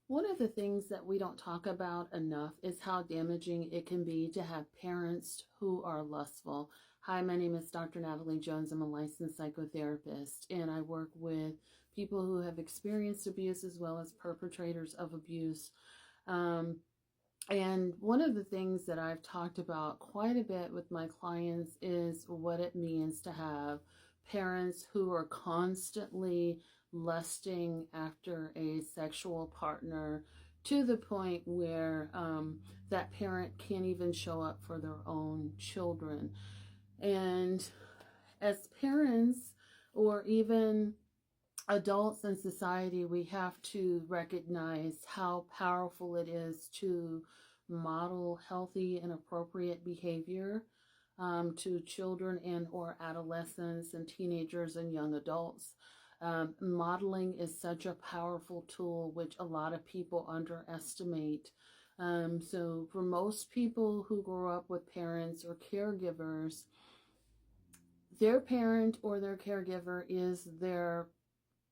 One of the things that we don't talk about enough is how damaging it can be to have parents who are lustful. Hi, my name is Dr. Natalie Jones. I'm a licensed psychotherapist, and I work with people who have experienced abuse as well as perpetrators of abuse. And one of the things that I've talked about quite a bit with my clients is what it means to have parents who are constantly lusting after a sexual partner to the point where that parent can't even show up for their own children. And as parents, or even adults in society, we have to recognize how powerful it is to model healthy and appropriate behavior to children and or adolescents and teenagers and young adults. Modeling is such a powerful tool, which a lot of people underestimate. So for most people who grow up with parents or caregivers, their parent or their caregiver is their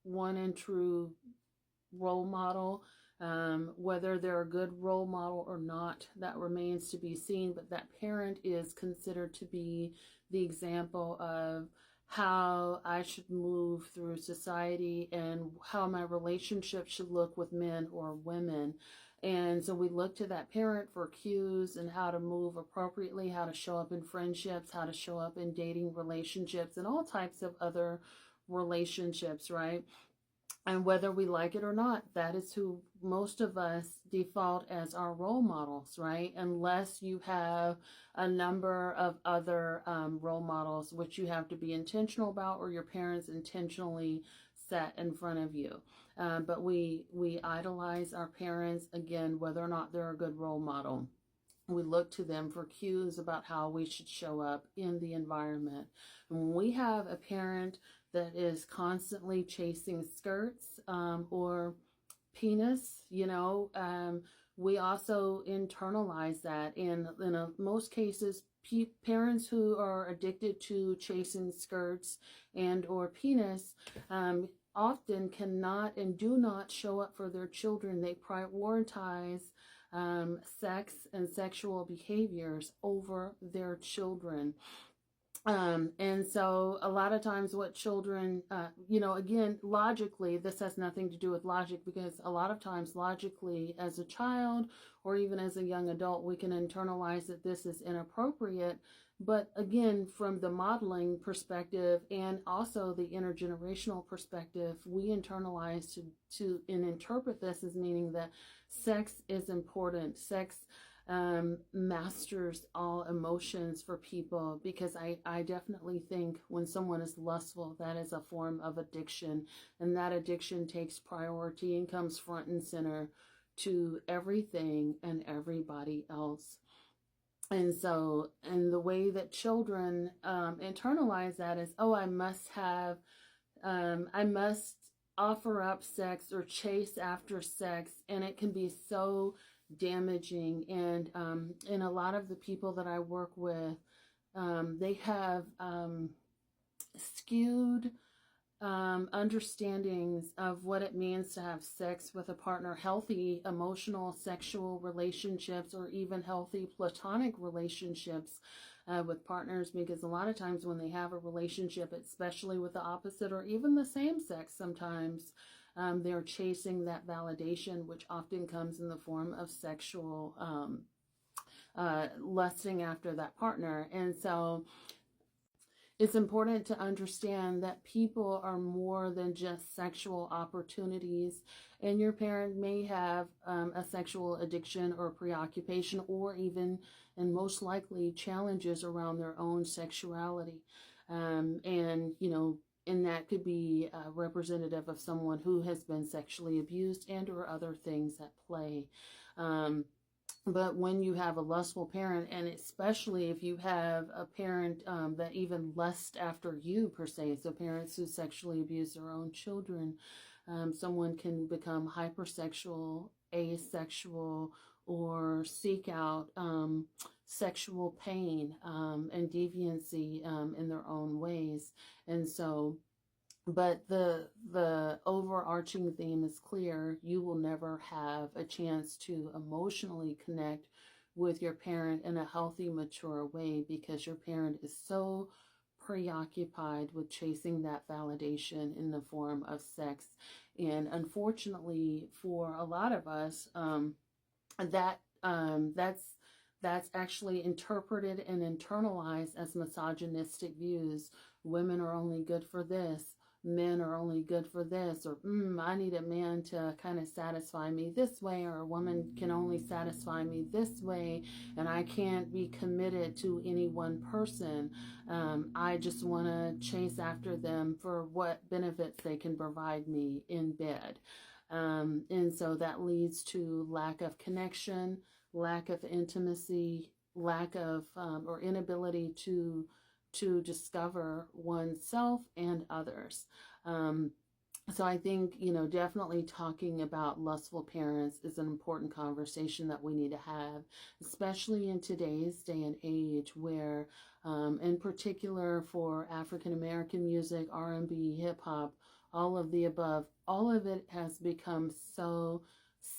one and true role model. Whether they're a good role model or not, that remains to be seen, but that parent is considered to be the example of how I should move through society and how my relationship should look with men or women. And so we look to that parent for cues and how to move appropriately, how to show up in friendships, how to show up in dating relationships, and all types of other relationships, right? And whether we like it or not, that is who most of us default as our role models, right? Unless you have a number of other role models, which you have to be intentional about, or your parents intentionally set in front of you. But we idolize our parents, again, whether or not they're a good role model. We look to them for cues about how we should show up in the environment. And when we have a parent that is constantly chasing skirts or penis, we also internalize that. In most cases, parents who are addicted to chasing skirts and or penis often cannot and do not show up for their children. They prioritize sex and sexual behaviors over their children. And so a lot of times what children, again, logically, this has nothing to do with logic, because a lot of times logically as a child or even as a young adult, we can internalize that this is inappropriate. But again, from the modeling perspective and also the intergenerational perspective, we internalize to and interpret this as meaning that sex is important. Sex masters all emotions for people, because I definitely think when someone is lustful, that is a form of addiction, and that addiction takes priority and comes front and center to everything and everybody else. And so, and the way that children internalize that is, oh, I must offer up sex or chase after sex, and it can be so damaging. And a lot of the people that I work with, they have skewed understandings of what it means to have sex with a partner, healthy emotional sexual relationships, or even healthy platonic relationships with partners, because a lot of times when they have a relationship, especially with the opposite or even the same sex, sometimes they're chasing that validation, which often comes in the form of sexual lusting after that partner. And so it's important to understand that people are more than just sexual opportunities, and your parent may have a sexual addiction or preoccupation, or even, and most likely, challenges around their own sexuality. And that could be representative of someone who has been sexually abused and or other things at play. But when you have a lustful parent, and especially if you have a parent that even lusts after you per se, so parents who sexually abuse their own children, someone can become hypersexual, asexual, or seek out sexual pain and deviancy in their own ways. And so But the overarching theme is clear. You will never have a chance to emotionally connect with your parent in a healthy, mature way because your parent is so preoccupied with chasing that validation in the form of sex. And unfortunately, for a lot of us, that that's actually interpreted and internalized as misogynistic views. Women are only good for this, men are only good for this, or I need a man to kind of satisfy me this way, or a woman can only satisfy me this way, and I can't be committed to any one person. I just want to chase after them for what benefits they can provide me in bed. And so that leads to lack of connection, lack of intimacy, lack of or inability to discover oneself and others. Um, so I think, definitely talking about lustful parents is an important conversation that we need to have, especially in today's day and age where, in particular for African American music, R&B, hip hop, all of the above, all of it has become so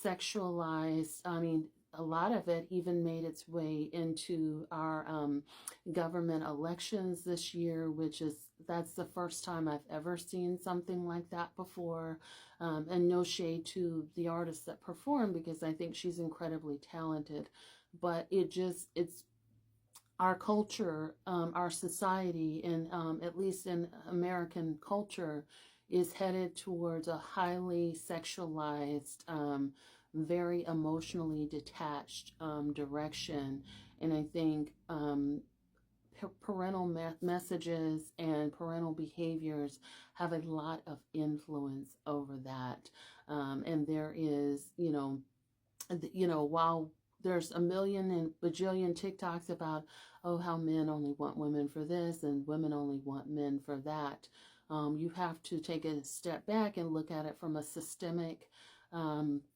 sexualized. I mean, a lot of it even made its way into our government elections this year, that's the first time I've ever seen something like that before. And no shade to the artist that performed because I think she's incredibly talented, but it's our culture, our society, and at least in American culture, is headed towards a highly sexualized, very emotionally detached direction. And I think parental messages and parental behaviors have a lot of influence over that. And there is, while there's a million and bajillion TikToks about, oh, how men only want women for this and women only want men for that. You have to take a step back and look at it from a systemic,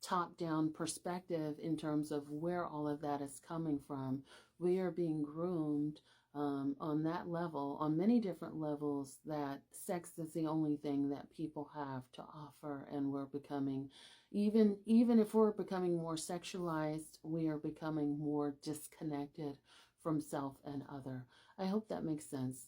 top-down perspective in terms of where all of that is coming from. We are being groomed on that level, on many different levels, that sex is the only thing that people have to offer, and we're becoming, even if we're becoming more sexualized, we are becoming more disconnected from self and other. I hope that makes sense.